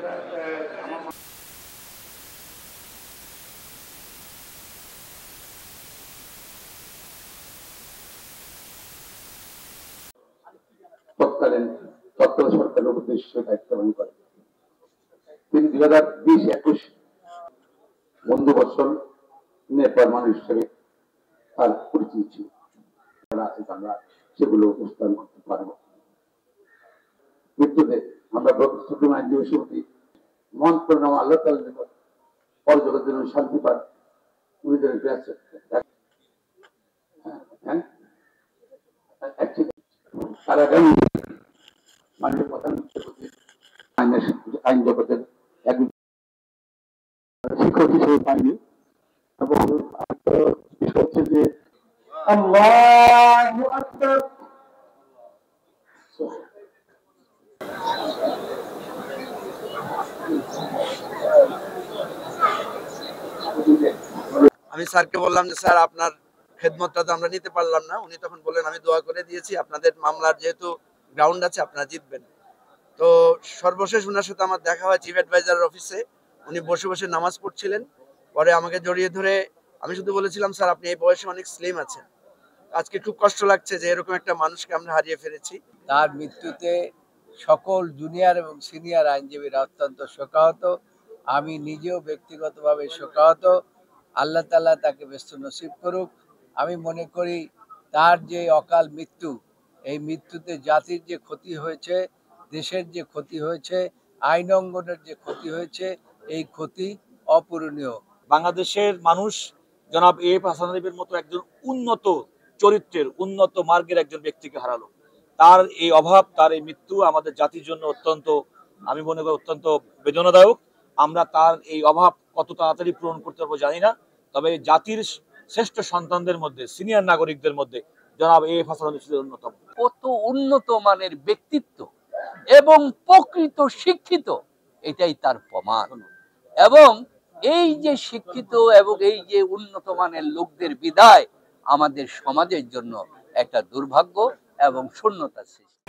তৎকালীন সরকারের উদ্দেশ্যে দায়িত্ব পালন করেন। তিনি 2020-21 বন্ধু বৎসল নেপাল মানুষ হিসেবে তার পরিচিতি ছিল। আছে আমরা সেগুলো উপস্থাপন করতে পারবো। মৃত্যুতে আমরা সুপ্রিম আইনজীবী সমিতি মন্ত্রণালয় আল্লাহ তাআলার নিকট পরজগতের জন্য শান্তি পান উনি তার আগামী মাননীয় প্রধান বিচারপতি আইন জগতের একজন শিক্ষক হিসেবে পাইনি এবং বিষয় হচ্ছে যে আল্লাহু আকবার। আমি স্যারকে বললাম যে স্যার আপনার খেদমতটা তো আমরা নিতে পারলাম না। উনি তখন বললেন আমি দোয়া করে দিয়েছি, আপনাদের মামলার যেহেতু গ্রাউন্ড আছে আপনারা জিতবেন। তো সর্বশেষ ওনার সাথে আমার দেখা হয় চিফ অ্যাডভাইজারের অফিসে। উনি বসে বসে নামাজ পড়ছিলেন। পরে আমাকে জড়িয়ে ধরে আমি শুধু বলেছিলাম স্যার আপনি এই বয়সে অনেক স্লিম আছেন, আজকে খুব কষ্ট লাগছে যে এরকম একটা মানুষকে আমরা হারিয়ে ফেলেছি। তার মৃত্যুতে সকল জুনিয়র এবং সিনিয়র আইনজীবীরা অত্যন্ত শোকাহত। আমি নিজেও ব্যক্তিগতভাবে শোকাহত। আল্লাহ তাআলা তাকে ব্যস্ত নসিব করুক। আমি মনে করি তার যে অকাল মৃত্যু, এই মৃত্যুতে জাতির যে ক্ষতি হয়েছে, দেশের যে ক্ষতি হয়েছে, আইন অঙ্গনের যে ক্ষতি হয়েছে, এই ক্ষতি অপূরণীয়। বাংলাদেশের মানুষ জনাব এএফ হাসান হাবিবের মতো একজন উন্নত চরিত্রের, উন্নত মার্গের একজন ব্যক্তিকে হারালো। তার এই অভাব, তার এই মৃত্যু আমাদের জাতির জন্য অত্যন্ত, আমি মনে করি অত্যন্ত বেদনাদায়ক। আমরা তার এই অভাব কত তাড়াতাড়ি পূরণ করতে পারবো জানি না, তবে জাতির শ্রেষ্ঠ সন্তানদের মধ্যে, সিনিয়র নাগরিকদের মধ্যে জনাব এএফ হাসান হাবিব ছিলেন অন্যতম। কত উন্নত মানের ব্যক্তিত্ব এবং প্রকৃত শিক্ষিত, এটাই তার প্রমাণ। এবং এই যে শিক্ষিত এবং এই যে উন্নত মানের লোকদের বিদায় আমাদের সমাজের জন্য একটা দুর্ভাগ্য এবং শূন্যতার সৃষ্টি।